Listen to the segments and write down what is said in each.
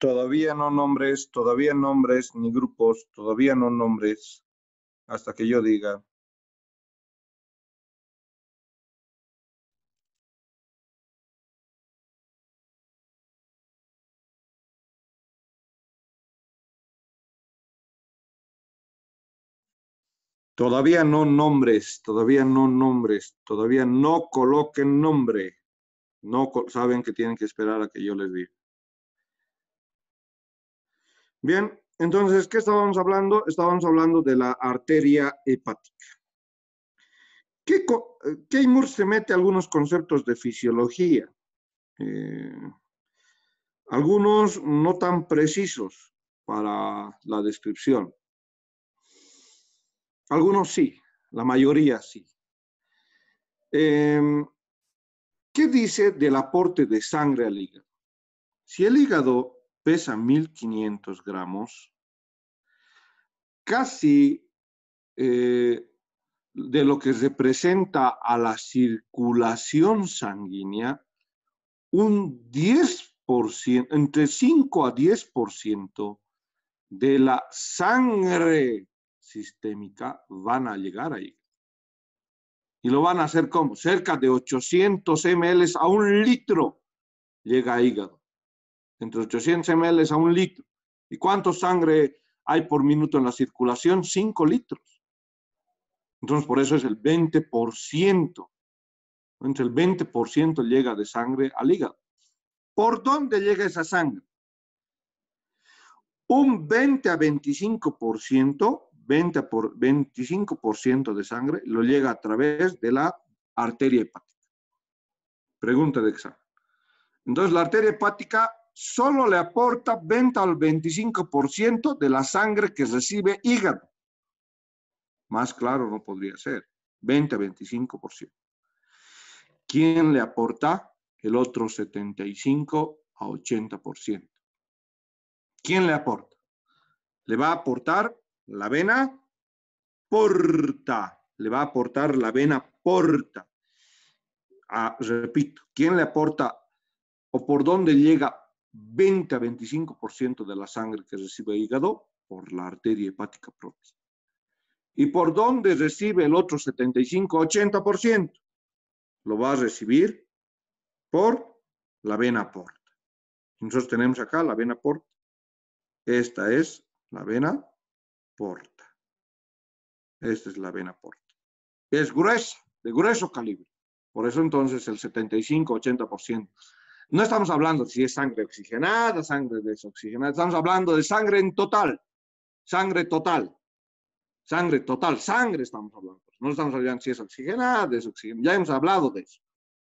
todavía nombres ni grupos, todavía no nombres, hasta que yo diga. Todavía no nombres, todavía no nombres, todavía no coloquen nombre. No saben que tienen que esperar a que yo les diga. Bien, entonces, ¿qué estábamos hablando? Estábamos hablando de la arteria hepática. Keimur se mete algunos conceptos de fisiología, algunos no tan precisos para la descripción. Algunos sí, la mayoría sí. ¿Qué dice del aporte de sangre al hígado? Si el hígado pesa 1500 gramos, casi de lo que representa a la circulación sanguínea, un 10%, entre 5 a 10% de la sangre sistémica van a llegar ahí. Y lo van a hacer como cerca de 800 ml a 1 litro llega a hígado. Entre 800 ml a 1 litro. ¿Y cuánto sangre hay por minuto en la circulación? 5 litros. Entonces, por eso es el 20%. Entre el 20% llega de sangre al hígado. ¿Por dónde llega esa sangre? Un 20 a 25%, 25% de sangre lo llega a través de la arteria hepática. Pregunta de examen. Entonces, la arteria hepática solo le aporta 20 al 25% de la sangre que recibe hígado. Más claro no podría ser. 20 a 25%. ¿Quién le aporta el otro 75 a 80%? ¿Quién le aporta? Le va a aportar la vena porta. Le va a aportar la vena porta. Repito, ¿quién le aporta o por dónde llega 20 a 25% de la sangre que recibe el hígado? Por la arteria hepática propia. ¿Y por dónde recibe el otro 75 a 80%? Lo va a recibir por la vena porta. Nosotros tenemos acá la vena porta. Esta es la vena porta. Esta es la vena porta. Es gruesa, de grueso calibre. Por eso entonces el 75-80%. No estamos hablando si es sangre oxigenada, sangre desoxigenada. Estamos hablando de sangre en total. Sangre total. Sangre total. Sangre estamos hablando. No estamos hablando si es oxigenada, desoxigenada. Ya hemos hablado de eso.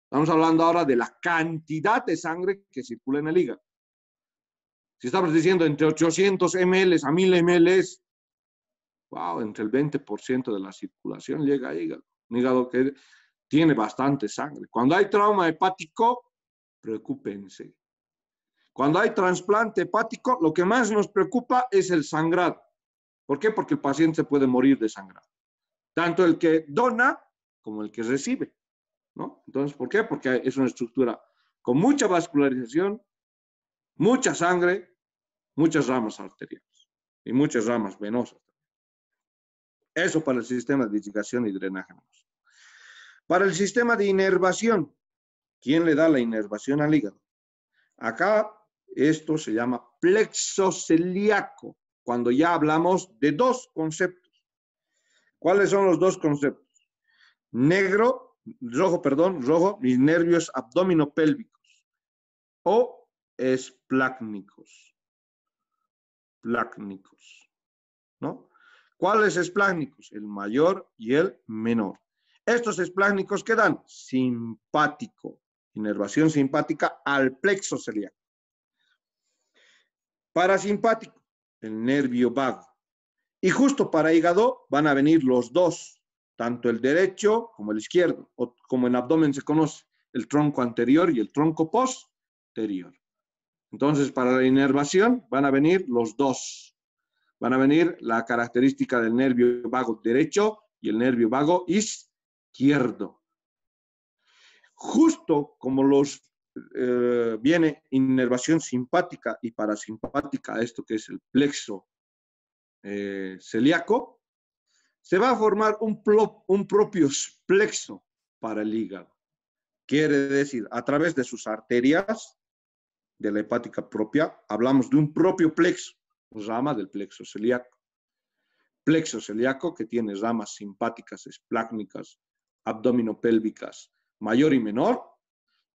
Estamos hablando ahora de la cantidad de sangre que circula en el hígado. Si estamos diciendo entre 800 ml a 1000 ml, wow, entre el 20% de la circulación llega al hígado. Un hígado que tiene bastante sangre. Cuando hay trauma hepático, preocúpense. Cuando hay trasplante hepático, lo que más nos preocupa es el sangrado. ¿Por qué? Porque el paciente se puede morir de sangrado. Tanto el que dona como el que recibe, ¿no? Entonces, ¿por qué? Porque es una estructura con mucha vascularización, mucha sangre, muchas ramas arteriales y muchas ramas venosas. Eso para el sistema de irrigación y drenaje. Para el sistema de inervación, ¿quién le da la inervación al hígado? Acá esto se llama plexo celíaco, cuando ya hablamos de dos conceptos. ¿Cuáles son los dos conceptos? Rojo, mis nervios abdominopélvicos o esplácnicos. Plácnicos, ¿no? ¿Cuáles esplácnicos? El mayor y el menor. Estos esplácnicos ¿qué dan? Simpático, inervación simpática al plexo celíaco. Parasimpático, el nervio vago. Y justo para hígado van a venir los dos, tanto el derecho como el izquierdo, o como en abdomen se conoce, el tronco anterior y el tronco posterior. Entonces, para la inervación van a venir los dos. Van a venir la característica del nervio vago derecho y el nervio vago izquierdo. Justo como los viene inervación simpática y parasimpática a esto que es el plexo celíaco, se va a formar un propio plexo para el hígado. Quiere decir, a través de sus arterias de la hepática propia, hablamos de un propio plexo, rama del plexo celíaco. Plexo celíaco que tiene ramas simpáticas, esplácnicas, abdominopélvicas, mayor y menor,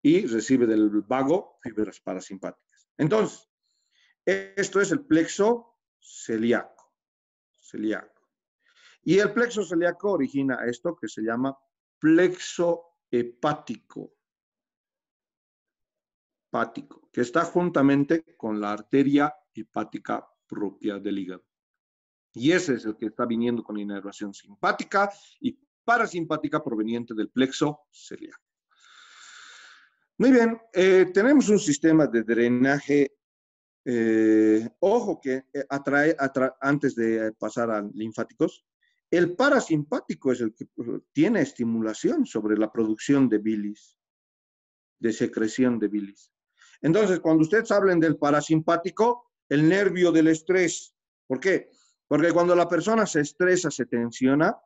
y recibe del vago fibras parasimpáticas. Entonces, esto es el plexo celíaco. Y el plexo celíaco origina esto que se llama plexo hepático, que está juntamente con la arteria hepática propia del hígado. Y ese es el que está viniendo con inervación simpática y parasimpática proveniente del plexo celíaco. Muy bien, tenemos un sistema de drenaje, ojo que antes de pasar a linfáticos, el parasimpático es el que tiene estimulación sobre la producción de bilis, de secreción de bilis. Entonces, cuando ustedes hablen del parasimpático, el nervio del estrés, ¿por qué? Porque cuando la persona se estresa, se tensiona,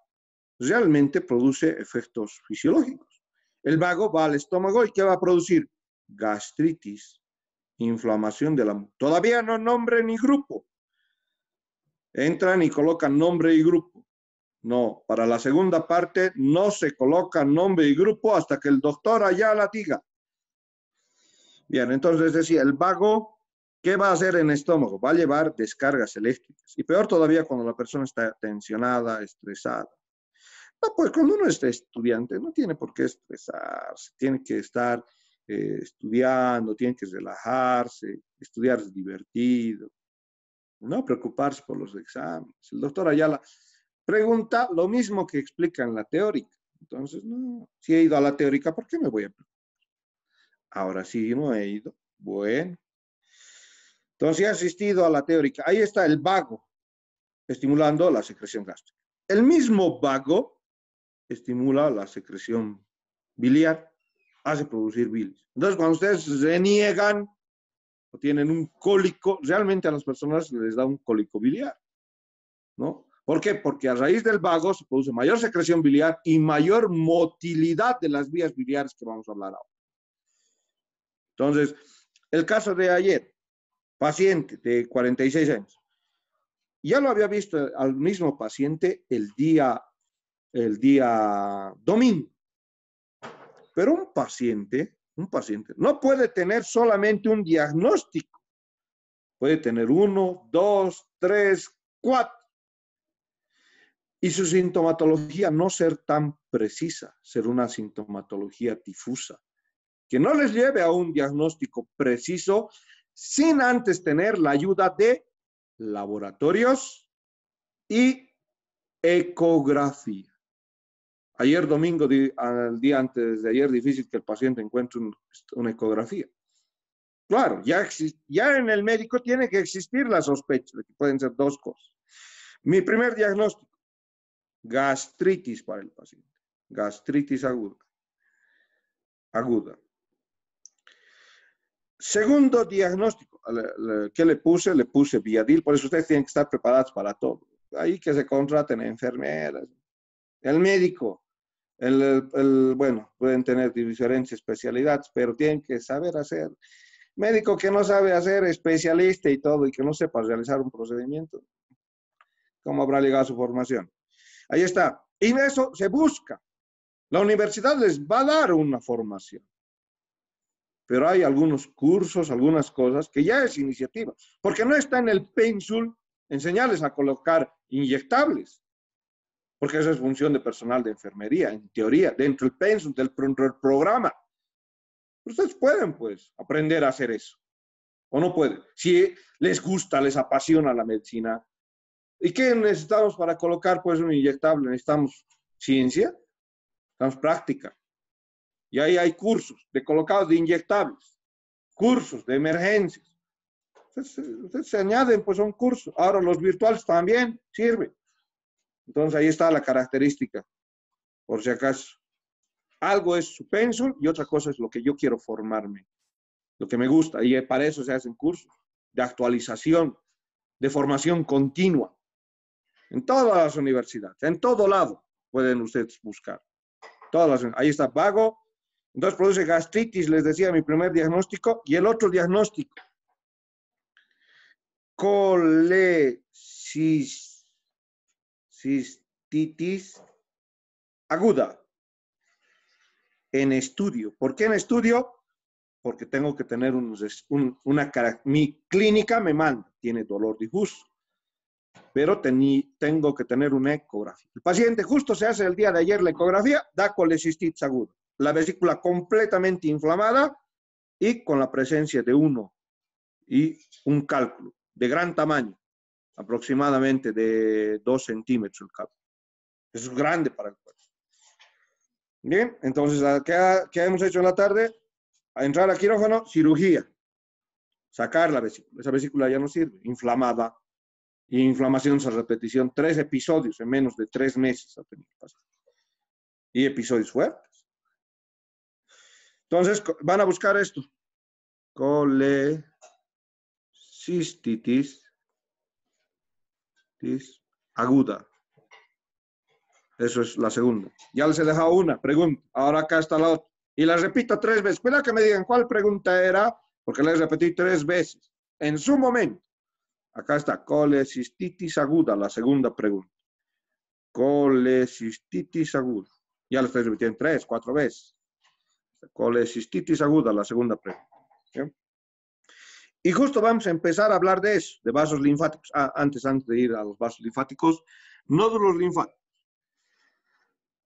realmente produce efectos fisiológicos. El vago va al estómago y ¿qué va a producir? Gastritis, inflamación de la... Todavía no nombre ni grupo. Entran y colocan nombre y grupo. No, para la segunda parte no se coloca nombre y grupo hasta que el doctor allá la diga. Bien, entonces decía, el vago, ¿qué va a hacer en el estómago? Va a llevar descargas eléctricas. Y peor todavía cuando la persona está tensionada, estresada. No, pues cuando uno es estudiante no tiene por qué estresarse, tiene que estar estudiando, tiene que relajarse, estudiar es divertido, no preocuparse por los exámenes. El doctor Ayala pregunta lo mismo que explica en la teórica. Entonces, no, si he ido a la teórica, ¿por qué me voy a preocupar? Ahora sí no he ido. Bueno. Entonces, he asistido a la teórica. Ahí está el vago, estimulando la secreción gástrica. El mismo vago estimula la secreción biliar, hace producir bilis. Entonces, cuando ustedes reniegan o tienen un cólico, realmente a las personas les da un cólico biliar, ¿no? ¿Por qué? Porque a raíz del vago se produce mayor secreción biliar y mayor motilidad de las vías biliares que vamos a hablar ahora. Entonces, el caso de ayer, paciente de 46 años, ya lo había visto al mismo paciente el día domingo. Pero un paciente no puede tener solamente un diagnóstico. Puede tener 1, 2, 3, 4. Y su sintomatología no ser tan precisa, ser una sintomatología difusa, que no les lleve a un diagnóstico preciso sin antes tener la ayuda de laboratorios y ecografía. Ayer domingo, al día antes de ayer, difícil que el paciente encuentre una ecografía. Claro, ya en el médico tiene que existir la sospecha de que pueden ser dos cosas. Mi primer diagnóstico, gastritis para el paciente. Gastritis aguda. Segundo diagnóstico, ¿qué le puse? Le puse Viadil, por eso ustedes tienen que estar preparados para todo. Ahí que se contraten enfermeras, el médico. Bueno, pueden tener diferentes especialidades, pero tienen que saber hacer. Médico que no sabe hacer, especialista y todo, y que no sepa realizar un procedimiento, ¿cómo habrá llegado a su formación? Ahí está. Y en eso se busca. La universidad les va a dar una formación. Pero hay algunos cursos, algunas cosas que ya es iniciativa, porque no está en el pénsul enseñarles a colocar inyectables. Porque eso es función de personal de enfermería, en teoría, dentro del pensum, del programa. Ustedes pueden, pues, aprender a hacer eso. ¿O no pueden? Si les gusta, les apasiona la medicina. ¿Y qué necesitamos para colocar, pues, un inyectable? Necesitamos ciencia, necesitamos práctica. Y ahí hay cursos de colocados de inyectables, cursos de emergencias. Ustedes se añaden, pues, a un curso. Ahora los virtuales también sirven. Entonces, ahí está la característica, por si acaso. Algo es su pénsul y otra cosa es lo que yo quiero formarme. lo que me gusta, y para eso se hacen cursos de actualización, de formación continua, en todas las universidades, en todo lado pueden ustedes buscar. Ahí está vago, entonces produce gastritis, les decía mi primer diagnóstico, y el otro diagnóstico, colecistitis aguda, en estudio. ¿Por qué en estudio? Porque tengo que tener mi clínica me manda, tiene dolor difuso, pero tengo que tener una ecografía. El paciente justo se hace el día de ayer la ecografía, da colecistitis aguda, la vesícula completamente inflamada y con la presencia de uno y un cálculo de gran tamaño, aproximadamente de 2 centímetros el cálculo. Eso es grande para el cuerpo. Bien, entonces, ¿qué hemos hecho en la tarde? A entrar al quirófano, cirugía, sacar la vesícula. Esa vesícula ya no sirve, inflamada. Y inflamación a repetición, 3 episodios en menos de 3 meses ha tenido que pasar. Y episodios fuertes. Entonces, van a buscar esto. Colecistitis aguda. Eso es la segunda. Ya les he dejado una pregunta. Ahora acá está la otra. Y la repito 3 veces. Cuidado que me digan cuál pregunta era, porque la repetí 3 veces. En su momento. Acá está. Colecistitis aguda, la segunda pregunta. Colecistitis aguda. Ya lo estoy repitiendo 3, 4 veces. Colecistitis aguda, la segunda pregunta. ¿Sí? Y justo vamos a empezar a hablar de eso, de vasos linfáticos. Antes de ir a los vasos linfáticos, nódulos linfáticos.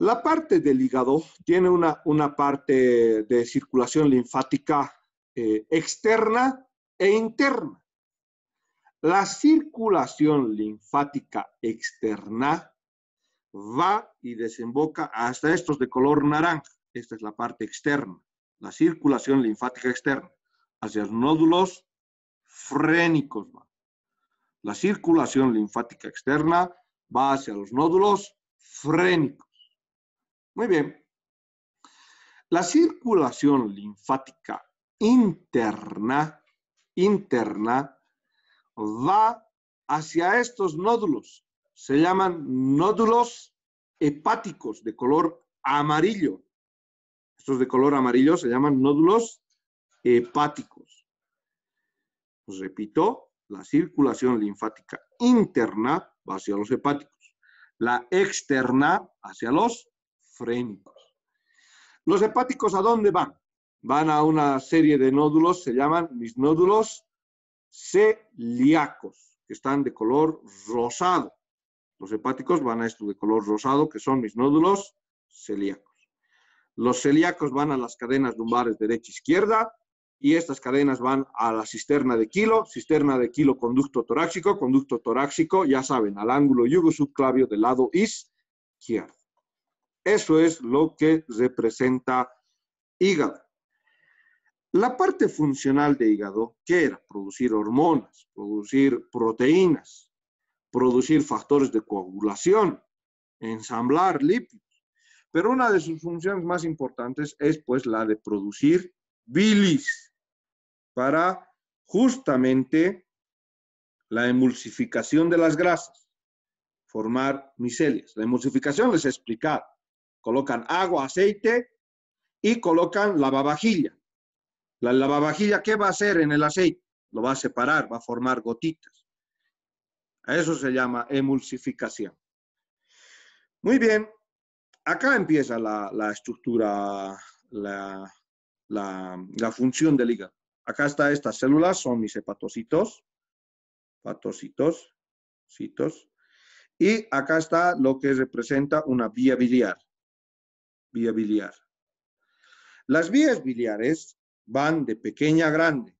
La parte del hígado tiene una parte de circulación linfática externa e interna. La circulación linfática externa va y desemboca hasta estos de color naranja. Esta es la parte externa, la circulación linfática externa, hacia los nódulos frénicos. La circulación linfática externa va hacia los nódulos frénicos. Muy bien. La circulación linfática interna va hacia estos nódulos. Se llaman nódulos hepáticos de color amarillo. Estos de color amarillo se llaman nódulos hepáticos. Os repito, la circulación linfática interna va hacia los hepáticos. La externa hacia los frénicos. ¿Los hepáticos a dónde van? Van a una serie de nódulos, se llaman mis nódulos celíacos, que están de color rosado. Los hepáticos van a esto de color rosado, que son mis nódulos celíacos. Los celíacos van a las cadenas lumbares derecha e izquierda, y estas cadenas van a la cisterna de Kilo, conducto torácico, ya saben, al ángulo yugo-subclavio del lado izquierdo. Eso es lo que representa hígado. La parte funcional de hígado, ¿qué era? Producir hormonas, producir proteínas, producir factores de coagulación, ensamblar lípidos. Pero una de sus funciones más importantes es pues la de producir bilis para justamente la emulsificación de las grasas, formar micelias. La emulsificación les he explicado. Colocan agua, aceite y colocan lavavajilla. La lavavajilla, ¿qué va a hacer en el aceite? Lo va a separar, va a formar gotitas. A eso se llama emulsificación. Muy bien, acá empieza la estructura, la función del hígado. Acá está estas células, son mis hepatocitos, y acá está lo que representa una vía biliar. Vía biliar. Las vías biliares van de pequeña a grande.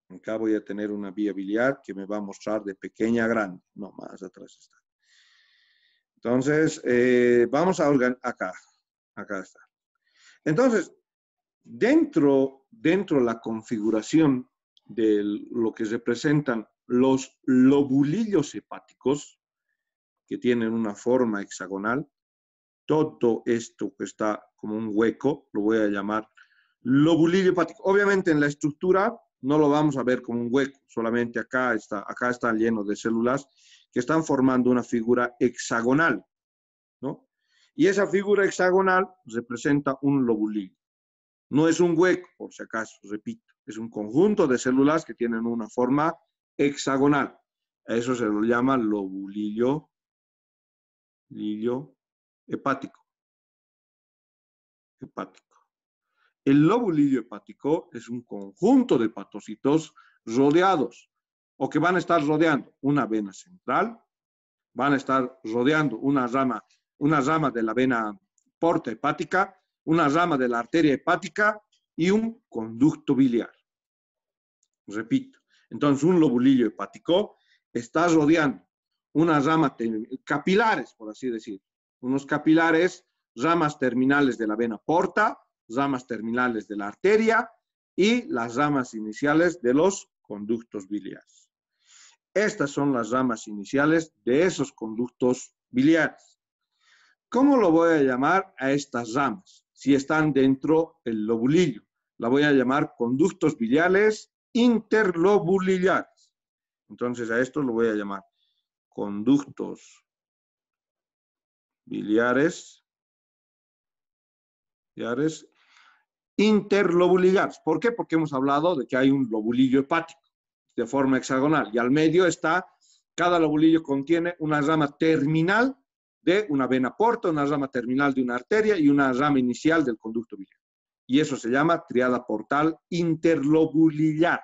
Acá voy a tener una vía biliar que me va a mostrar de pequeña a grande. No, más atrás está. Entonces, vamos a acá. Acá está. Entonces, dentro de la configuración de lo que representan los lobulillos hepáticos, que tienen una forma hexagonal, todo esto que está como un hueco, lo voy a llamar lobulillo hepático. Obviamente en la estructura no lo vamos a ver como un hueco, solamente acá está lleno de células que están formando una figura hexagonal, ¿no? Y esa figura hexagonal representa un lobulillo. No es un hueco, por si acaso, repito, es un conjunto de células que tienen una forma hexagonal. A eso se lo llama lobulillo hepático. El lobulillo hepático es un conjunto de hepatocitos rodeados o que van a estar rodeando una vena central, van a estar rodeando una rama de la vena porta hepática, una rama de la arteria hepática y un conducto biliar. Repito, entonces un lobulillo hepático está rodeando una rama capilares, por así decir, unos capilares, ramas terminales de la vena porta, ramas terminales de la arteria y las ramas iniciales de los conductos biliares. Estas son las ramas iniciales de esos conductos biliares. ¿Cómo lo voy a llamar a estas ramas? Si están dentro del lobulillo, la voy a llamar conductos biliares interlobulillares. Entonces a esto lo voy a llamar conductos biliares interlobulillares. ¿Por qué? Porque hemos hablado de que hay un lobulillo hepático de forma hexagonal y al medio está, cada lobulillo contiene una rama terminal de una vena porta, una rama terminal de una arteria y una rama inicial del conducto biliar. Y eso se llama triada portal interlobulillar.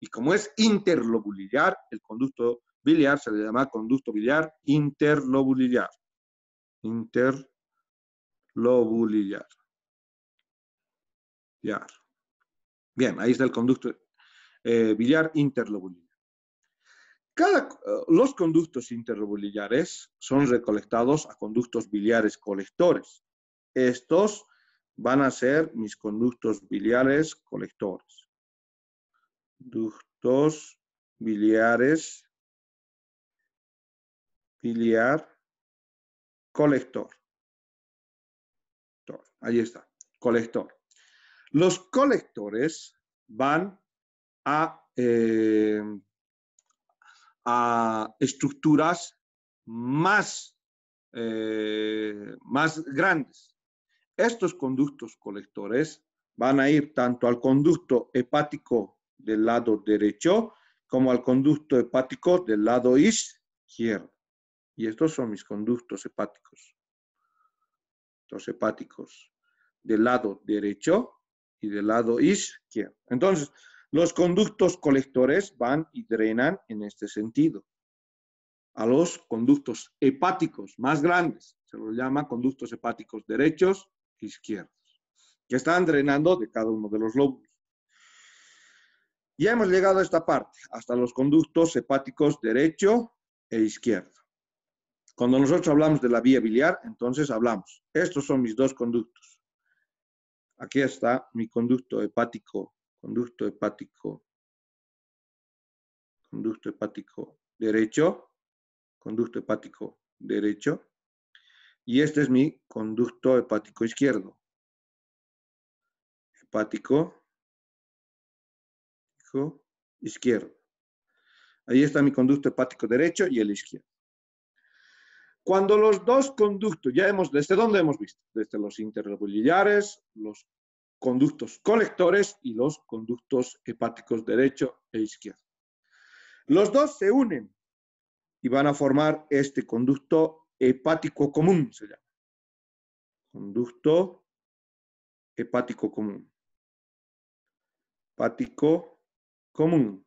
Y como es interlobulillar, el conducto biliar se le llama conducto biliar interlobulillar. Interlobulillar. Bien, ahí está el conducto biliar interlobulillar. Los conductos interlobulillares son recolectados a conductos biliares colectores. Estos van a ser mis conductos biliares colectores. Conductos biliares, biliar colector. Ahí está, colector. Los colectores van a estructuras más grandes. Estos conductos colectores van a ir tanto al conducto hepático del lado derecho como al conducto hepático del lado izquierdo. Y estos son mis conductos hepáticos. Los hepáticos del lado derecho y del lado izquierdo. Entonces, los conductos colectores van y drenan en este sentido a los conductos hepáticos más grandes. Se los llama conductos hepáticos derechos e izquierdos, que están drenando de cada uno de los lóbulos. Ya hemos llegado a esta parte, hasta los conductos hepáticos derecho e izquierdo. Cuando nosotros hablamos de la vía biliar, entonces hablamos, estos son mis dos conductos. Aquí está mi conducto hepático derecho, y este es mi conducto hepático izquierdo. Izquierdo. Ahí está mi conducto hepático derecho y el izquierdo. Cuando los dos conductos, ¿desde dónde hemos visto? Desde los interlobulillares, los conductos colectores y los conductos hepáticos derecho e izquierdo. Los dos se unen y van a formar este conducto hepático común, se llama. Conducto hepático común. Hepático común.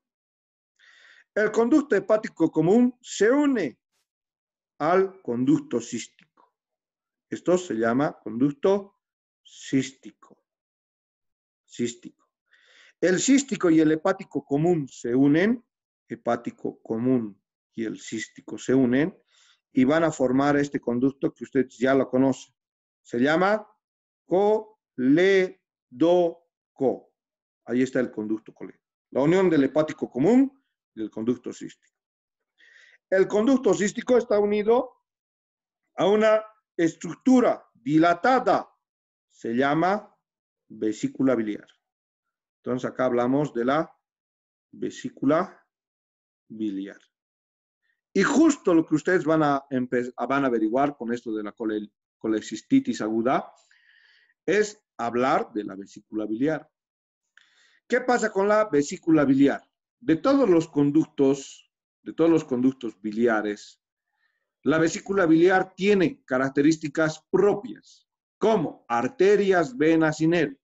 El conducto hepático común se une al conducto cístico. Esto se llama conducto cístico. El cístico y el hepático común se unen, hepático común y el cístico se unen y van a formar este conducto que ustedes ya lo conocen. Se llama colédoco. Ahí está el conducto colédoco. La unión del hepático común y del conducto cístico. El conducto cístico está unido a una estructura dilatada. Se llama vesícula biliar. Entonces acá hablamos de la vesícula biliar. Y justo lo que ustedes van a averiguar con esto de la colecistitis aguda es hablar de la vesícula biliar. ¿Qué pasa con la vesícula biliar? De todos los conductos biliares, la vesícula biliar tiene características propias, como arterias, venas y nervios.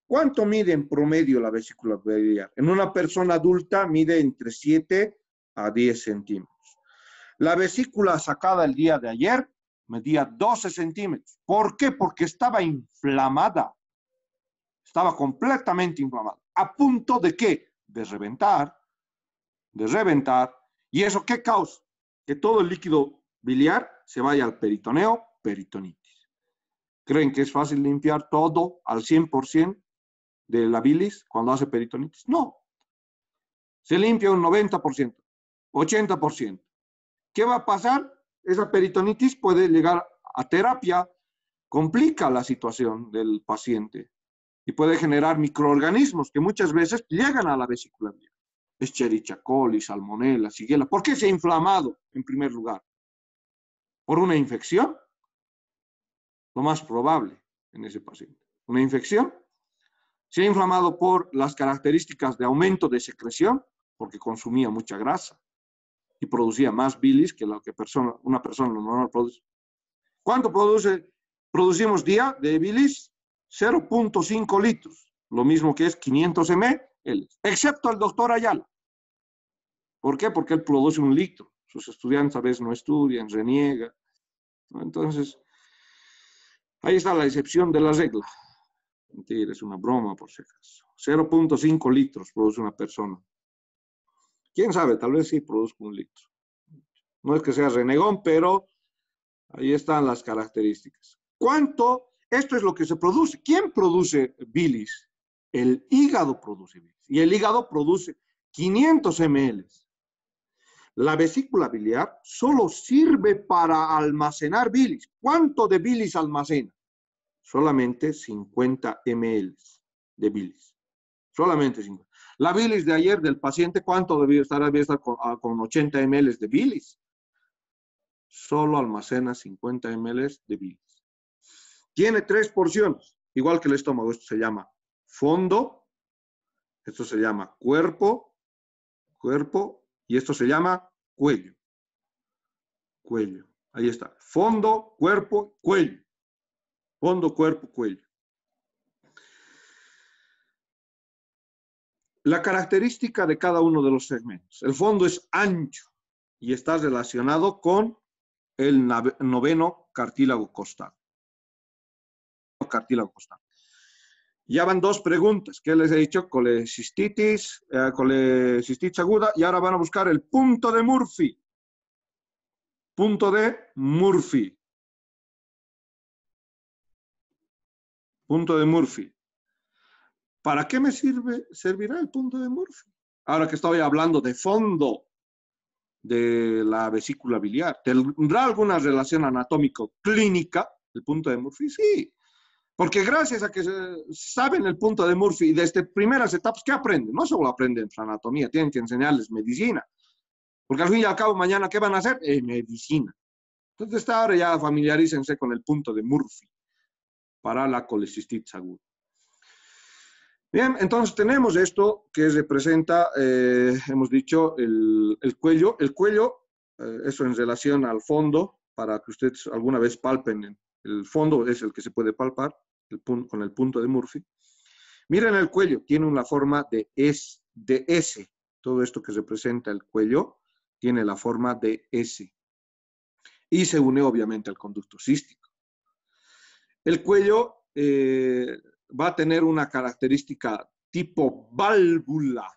¿Cuánto mide en promedio la vesícula biliar? En una persona adulta mide entre 7 a 10 centímetros. La vesícula sacada el día de ayer medía 12 centímetros. ¿Por qué? Porque estaba inflamada. Estaba completamente inflamada. ¿A punto de qué? De reventar. ¿Y eso qué causa? Que todo el líquido biliar se vaya al peritoneo, peritonitis. ¿Creen que es fácil limpiar todo al 100% de la bilis cuando hace peritonitis? No. Se limpia un 90%, 80%. ¿Qué va a pasar? Esa peritonitis puede llegar a terapia, complica la situación del paciente y puede generar microorganismos que muchas veces llegan a la vesícula biliar. Escherichia coli, salmonella, shigella. ¿Por qué se ha inflamado en primer lugar? ¿Por una infección? Lo más probable en ese paciente. ¿Una infección? Se ha inflamado por las características de aumento de secreción, porque consumía mucha grasa y producía más bilis que lo que una persona normal produce. ¿Cuánto producimos día de bilis? 0.5 litros, lo mismo que es 500 ml, excepto el doctor Ayala. ¿Por qué? Porque él produce 1 litro. Sus estudiantes a veces no estudian, reniegan. Entonces, ahí está la excepción de la regla. Mentira, es una broma por si acaso. 0.5 litros produce una persona. ¿Quién sabe? Tal vez sí produzca 1 litro. No es que sea renegón, pero ahí están las características. ¿Cuánto? Esto es lo que se produce. ¿Quién produce bilis? El hígado produce bilis. Y el hígado produce 500 ml. La vesícula biliar solo sirve para almacenar bilis. ¿Cuánto de bilis almacena? Solamente 50 ml de bilis. Solamente 50. La bilis de ayer del paciente, ¿cuánto debía estar? Debía estar con 80 ml de bilis. Solo almacena 50 ml de bilis. Tiene 3 porciones, igual que el estómago. Esto se llama fondo, esto se llama cuerpo, y esto se llama cuello. Cuello. Ahí está. Fondo, cuerpo, cuello. Fondo, cuerpo, cuello. La característica de cada uno de los segmentos. El fondo es ancho y está relacionado con el noveno cartílago costal. Ya van 2 preguntas. ¿Qué les he dicho? Colecistitis aguda. Y ahora van a buscar el punto de Murphy. Punto de Murphy. Punto de Murphy. ¿Para qué me servirá el punto de Murphy? Ahora que estoy hablando de fondo de la vesícula biliar. ¿Tendrá alguna relación anatómico-clínica el punto de Murphy? Sí. Porque gracias a que saben el punto de Murphy y desde primeras etapas, ¿qué aprenden? No solo aprenden anatomía, tienen que enseñarles medicina. Porque al fin y al cabo, mañana, ¿qué van a hacer? Medicina. Entonces, ahora ya familiarícense con el punto de Murphy para la colecistitis aguda. Bien, entonces tenemos esto que representa, hemos dicho, el cuello. El cuello, eso en relación al fondo, para que ustedes alguna vez palpen. El fondo es el que se puede palpar con el punto de Murphy. Miren el cuello, tiene una forma de S. Todo esto que representa el cuello tiene la forma de S. Y se une obviamente al conducto cístico. El cuello va a tener una característica tipo válvula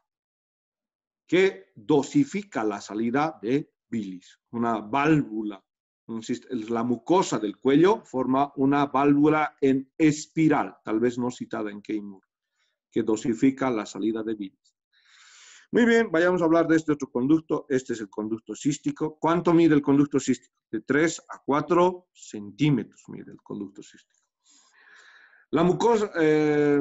que dosifica la salida de bilis. Una válvula. La mucosa del cuello forma una válvula en espiral, tal vez no citada en Keimur, que dosifica la salida de bilis. Muy bien, vayamos a hablar de este otro conducto. Este es el conducto cístico. ¿Cuánto mide el conducto cístico? De 3 a 4 centímetros mide el conducto cístico. La mucosa, el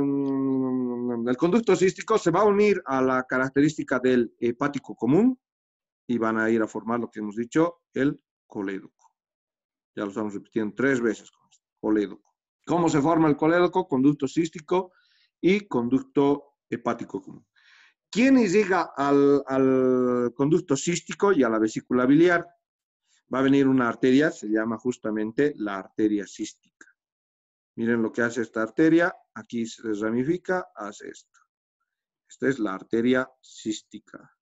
conducto cístico se va a unir a la característica del hepático común y van a ir a formar lo que hemos dicho, el colédoco. Ya lo estamos repitiendo 3 veces con esto, colédoco. ¿Cómo se forma el colédoco? Conducto cístico y conducto hepático común. ¿Quién llega al conducto cístico y a la vesícula biliar? Va a venir una arteria, se llama justamente la arteria cística. Miren lo que hace esta arteria, aquí se ramifica, hace esto. Esta es la arteria cística.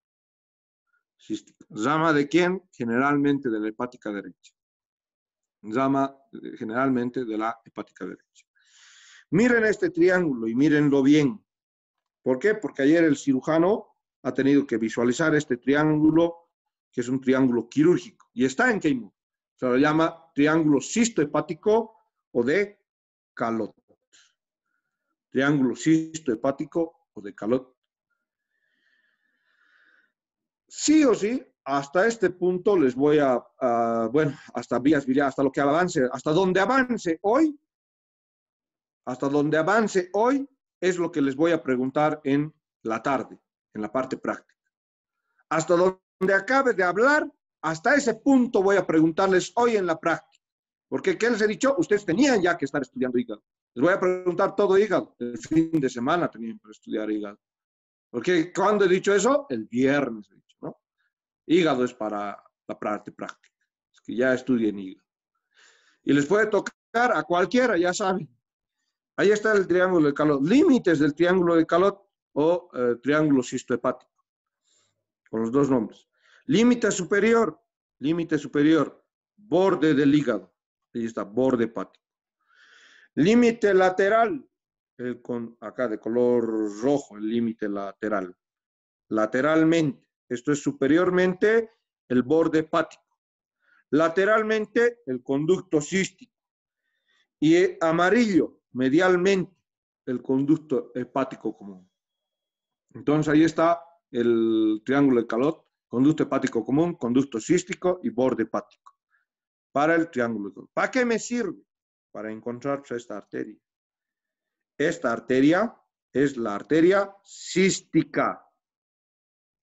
¿Rama de quién? Generalmente de la hepática derecha. Rama generalmente de la hepática derecha. Miren este triángulo y mírenlo bien. ¿Por qué? Porque ayer el cirujano ha tenido que visualizar este triángulo, que es un triángulo quirúrgico, y está en Keimur. Se lo llama triángulo cistohepático o de Calot. Triángulo cistohepático o de Calot. Sí o sí, hasta este punto les voy bueno, hasta vías biliares, hasta lo que avance, hasta donde avance hoy, es lo que les voy a preguntar en la tarde, en la parte práctica. Hasta donde acabe de hablar, hasta ese punto voy a preguntarles hoy en la práctica. Porque, ¿qué les he dicho? Ustedes tenían ya que estar estudiando hígado. Les voy a preguntar todo hígado. El fin de semana tenían que estudiar hígado. Porque, ¿cuándo he dicho eso? El viernes he dicho, ¿no? Hígado es para la parte práctica. Es que ya estudien hígado. Y les puede tocar a cualquiera, ya saben. Ahí está el triángulo de Calot. Límites del triángulo de Calot o triángulo cistohepático. Con los dos nombres. Límite superior, borde del hígado. Ahí está, borde hepático. Límite lateral, acá de color rojo, el límite lateral. Lateralmente, esto es superiormente el borde hepático. Lateralmente, el conducto cístico. Y amarillo, medialmente, el conducto hepático común. Entonces ahí está el triángulo de Calot, conducto hepático común, conducto cístico y borde hepático. Para el triángulo de Calot. ¿Para qué me sirve? Para encontrar esta arteria. Esta arteria es la arteria cística.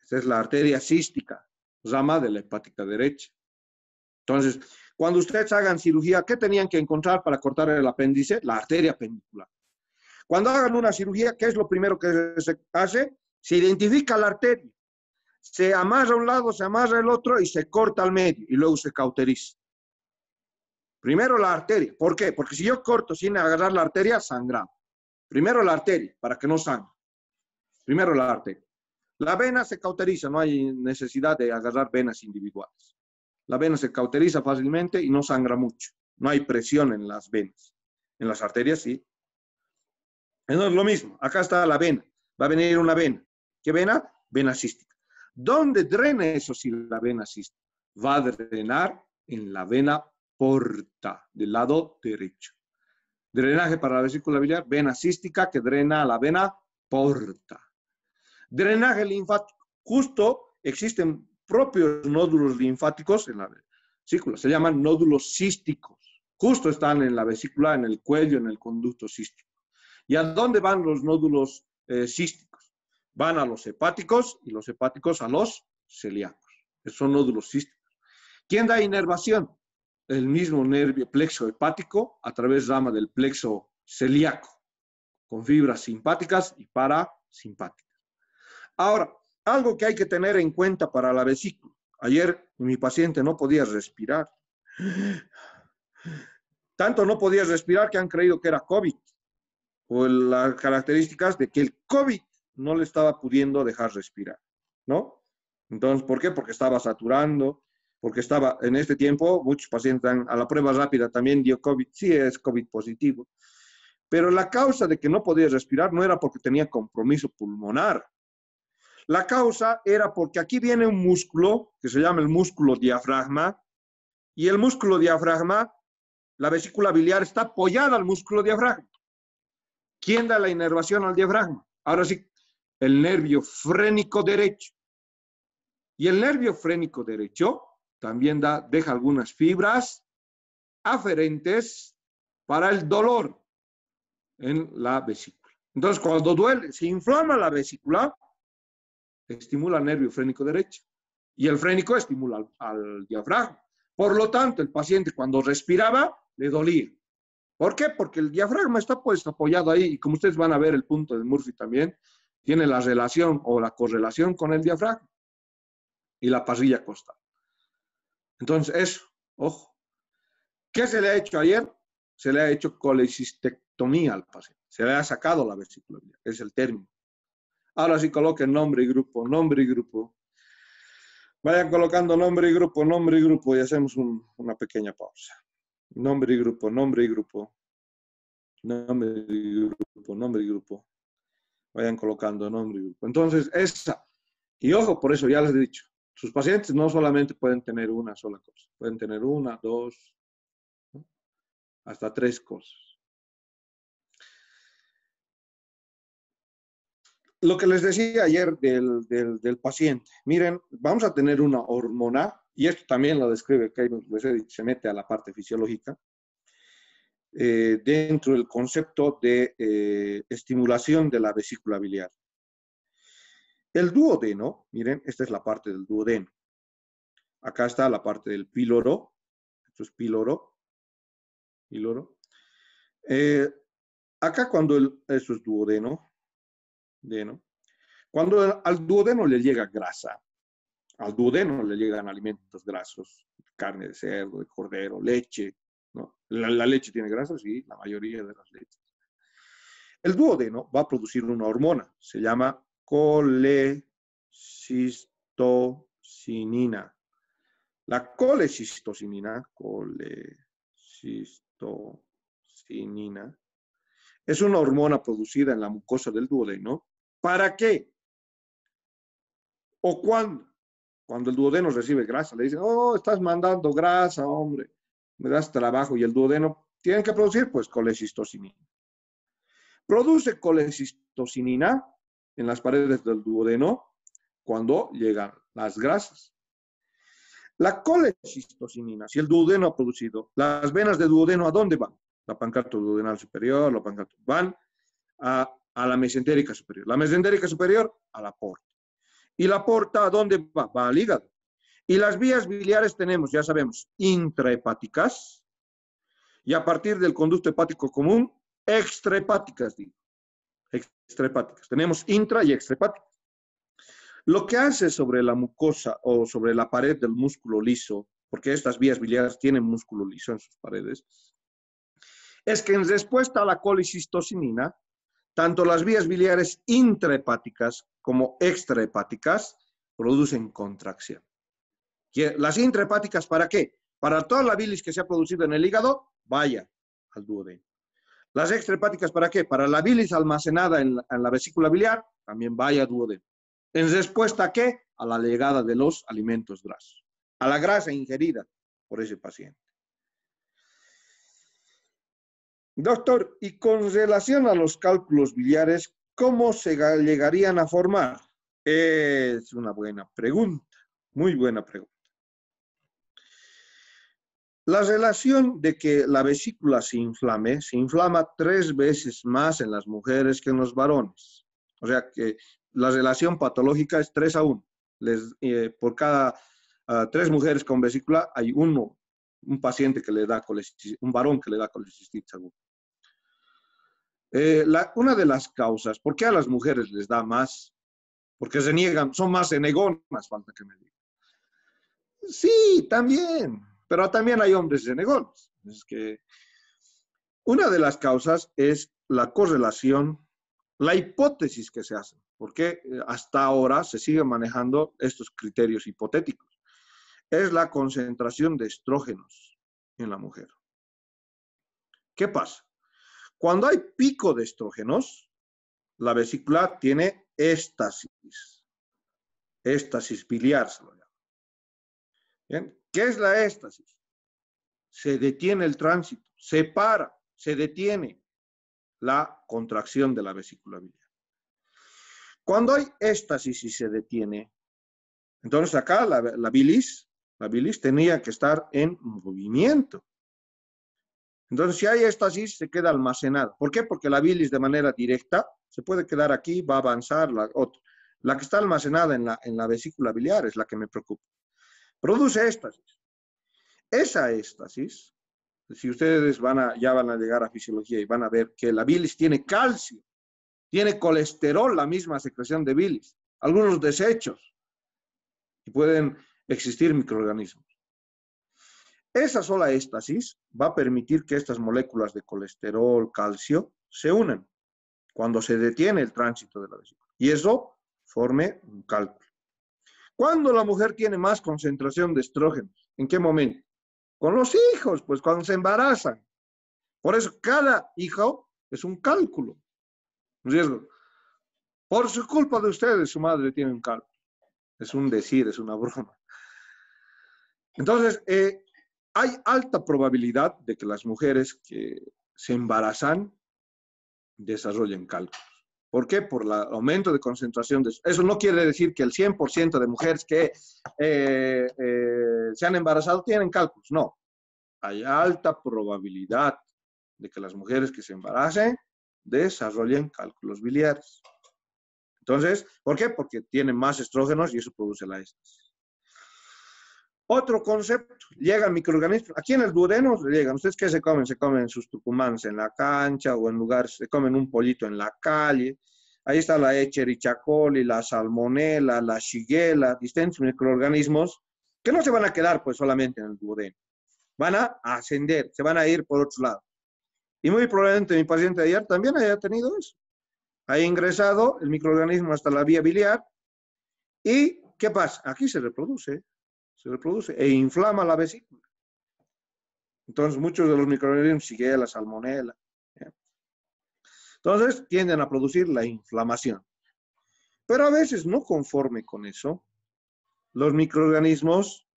Esta es la arteria cística, rama de la hepática derecha. Entonces, cuando ustedes hagan cirugía, ¿qué tenían que encontrar para cortar el apéndice? La arteria pendicular. Cuando hagan una cirugía, ¿qué es lo primero que se hace? Se identifica la arteria, se amarra a un lado, se amarra el otro y se corta al medio y luego se cauteriza. Primero la arteria. ¿Por qué? Porque si yo corto sin agarrar la arteria, sangramos. Primero la arteria, para que no sangre. Primero la arteria. La vena se cauteriza, no hay necesidad de agarrar venas individuales. La vena se cauteriza fácilmente y no sangra mucho. No hay presión en las venas. En las arterias sí. Entonces lo mismo. Acá está la vena. Va a venir una vena. ¿Qué vena? Vena cística. ¿Dónde drena eso si la vena cística? Va a drenar en la vena porta, del lado derecho. Drenaje para la vesícula biliar, vena cística que drena a la vena porta. Drenaje linfático. Justo existen propios nódulos linfáticos en la vesícula. Se llaman nódulos císticos. Justo están en la vesícula, en el cuello, en el conducto cístico. ¿Y a dónde van los nódulos císticos? Van a los hepáticos y los hepáticos a los celíacos. Esos son nódulos císticos. ¿Quién da inervación? El mismo nervio plexo hepático a través rama del plexo celíaco, con fibras simpáticas y parasimpáticas. Ahora, algo que hay que tener en cuenta para la vesícula. Ayer mi paciente no podía respirar. Tanto no podía respirar que han creído que era COVID. O las características de que el COVID no le estaba pudiendo dejar respirar, ¿no? Entonces, ¿por qué? Porque estaba saturando, porque estaba, en este tiempo, muchos pacientes a la prueba rápida también dio COVID, sí es COVID positivo, pero la causa de que no podía respirar no era porque tenía compromiso pulmonar. La causa era porque aquí viene un músculo que se llama el músculo diafragma, y el músculo diafragma, la vesícula biliar está apoyada al músculo diafragma. ¿Quién da la inervación al diafragma? Ahora sí, el nervio frénico derecho. Y el nervio frénico derecho también deja algunas fibras aferentes para el dolor. en la vesícula. Entonces, cuando duele, se inflama la vesícula, estimula el nervio frénico derecho y el frénico estimula al diafragma. Por lo tanto, el paciente cuando respiraba le dolía. ¿Por qué? Porque el diafragma está pues apoyado ahí y como ustedes van a ver el punto de Murphy también, tiene la relación o la correlación con el diafragma y la parrilla costal. Entonces, eso, ojo. ¿Qué se le ha hecho ayer? Se le ha hecho colecistectomía al paciente. Se le ha sacado la vesícula biliar, es el término. Ahora sí coloquen nombre y grupo, nombre y grupo. Vayan colocando nombre y grupo y hacemos una pequeña pausa. Nombre y grupo, nombre y grupo. Nombre y grupo, nombre y grupo. Vayan colocando nombre y grupo. Entonces, esa. Y ojo, por eso ya les he dicho, sus pacientes no solamente pueden tener una sola cosa, pueden tener una, dos, ¿no? Hasta tres cosas. Lo que les decía ayer del paciente, miren, vamos a tener una hormona, y esto también lo describe Keynes, se mete a la parte fisiológica, dentro del concepto de estimulación de la vesícula biliar. El duodeno, miren, esta es la parte del duodeno. Acá está la parte del píloro, esto es píloro, píloro. Acá cuando esto es duodeno, cuando al duodeno le llega grasa, al duodeno le llegan alimentos grasos, carne de cerdo, de cordero, leche, ¿no? La leche tiene grasa, sí, la mayoría de las leches. El duodeno va a producir una hormona, se llama colecistocinina. La colecistocinina es una hormona producida en la mucosa del duodeno. ¿Para qué? ¿O cuándo? Cuando el duodeno recibe grasa, le dicen, oh, estás mandando grasa, hombre, me das trabajo. Y el duodeno tiene que producir, pues, colecistocinina. Produce colecistocinina en las paredes del duodeno cuando llegan las grasas. La colecistocinina, si el duodeno ha producido, las venas de duodeno, ¿a dónde van? La pancreato duodenal superior, la pancreato, van a la mesentérica superior. La mesentérica superior a la porta. ¿Y la porta a dónde va? Va al hígado. Y las vías biliares tenemos, ya sabemos, intrahepáticas y a partir del conducto hepático común, extrahepáticas, digo. Extrahepáticas. Tenemos intra y extrahepáticas. Lo que hace sobre la mucosa o sobre la pared del músculo liso, porque estas vías biliares tienen músculo liso en sus paredes, es que en respuesta a la colecistocinina, tanto las vías biliares intrahepáticas como extrahepáticas producen contracción. Las intrahepáticas, ¿para qué? Para toda la bilis que se ha producido en el hígado, vaya al duodeno. Las extrahepáticas, ¿para qué? Para la bilis almacenada en la vesícula biliar, también vaya al duodeno. ¿En respuesta a qué? A la llegada de los alimentos grasos, a la grasa ingerida por ese paciente. Doctor, y con relación a los cálculos biliares, ¿cómo se llegarían a formar? Es una buena pregunta, muy buena pregunta. La relación de que la vesícula se inflama 3 veces más en las mujeres que en los varones. O sea que la relación patológica es 3-1. Por cada 3 mujeres con vesícula hay un paciente que le da colecistitis, un varón que le da colecistitis aguda. Una de las causas, ¿por qué a las mujeres les da más? Porque se niegan, son más renegonas, falta que me digan. Sí, también, pero también hay hombres renegones. Es que una de las causas es la correlación, la hipótesis que se hace, porque hasta ahora se siguen manejando estos criterios hipotéticos. Es la concentración de estrógenos en la mujer. ¿Qué pasa? Cuando hay pico de estrógenos, la vesícula tiene éstasis biliar, se lo llama. ¿Bien? ¿Qué es la éstasis? Se detiene el tránsito, se para, se detiene la contracción de la vesícula biliar. Cuando hay éstasis y se detiene, entonces acá la bilis tenía que estar en movimiento. Entonces, si hay éstasis, se queda almacenada. ¿Por qué? Porque la bilis de manera directa se puede quedar aquí, va a avanzar la otra. La que está almacenada en la vesícula biliar es la que me preocupa. Produce éstasis. Esa éstasis, si ustedes ya van a llegar a fisiología y van a ver que la bilis tiene calcio, tiene colesterol, la misma secreción de bilis, algunos desechos, y pueden existir microorganismos. Esa sola éstasis va a permitir que estas moléculas de colesterol, calcio, se unan cuando se detiene el tránsito de la vesícula. Y eso forme un cálculo. ¿Cuándo la mujer tiene más concentración de estrógenos? ¿En qué momento? Con los hijos, pues cuando se embarazan. Por eso cada hijo es un cálculo. ¿No es cierto? Por su culpa de ustedes, su madre tiene un cálculo. Es un decir, es una broma. Entonces, hay alta probabilidad de que las mujeres que se embarazan desarrollen cálculos. ¿Por qué? Por el aumento de concentración de... Eso no quiere decir que el 100% de mujeres que se han embarazado tienen cálculos. No. Hay alta probabilidad de que las mujeres que se embaracen desarrollen cálculos biliares. Entonces, ¿por qué? Porque tienen más estrógenos y eso produce la éstasis. Otro concepto, llegan microorganismos. Aquí en el duodeno llegan. ¿Ustedes qué se comen? Se comen sus tucumanes en la cancha o en lugares, se comen un pollito en la calle. Ahí está la Escherichia coli, la salmonella, la shigella, distintos microorganismos que no se van a quedar pues solamente en el duodeno. Van a ascender, se van a ir por otro lado. Y muy probablemente mi paciente de ayer también haya tenido eso. Ha ingresado el microorganismo hasta la vía biliar y ¿qué pasa? Aquí se reproduce e inflama la vesícula. Entonces, muchos de los microorganismos, Shigella, salmonella, ¿ya? Entonces, tienden a producir la inflamación. Pero a veces, no conforme con eso, los microorganismos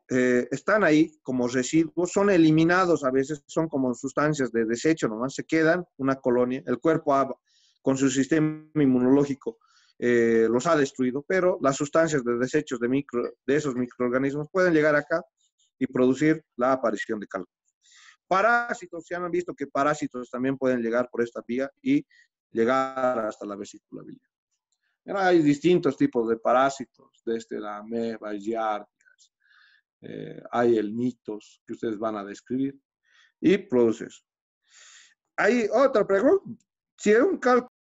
están ahí como residuos, son eliminados a veces, son como sustancias de desecho, nomás se quedan una colonia, el cuerpo con su sistema inmunológico los ha destruido, pero las sustancias de desechos de esos microorganismos pueden llegar acá y producir la aparición de cálculos. Parásitos, se han visto que parásitos también pueden llegar por esta vía y llegar hasta la vesícula biliar. Hay distintos tipos de parásitos, desde la ameba, giardias, hay el mitos que ustedes van a describir y produce eso. Hay otra pregunta. Si es un cálculo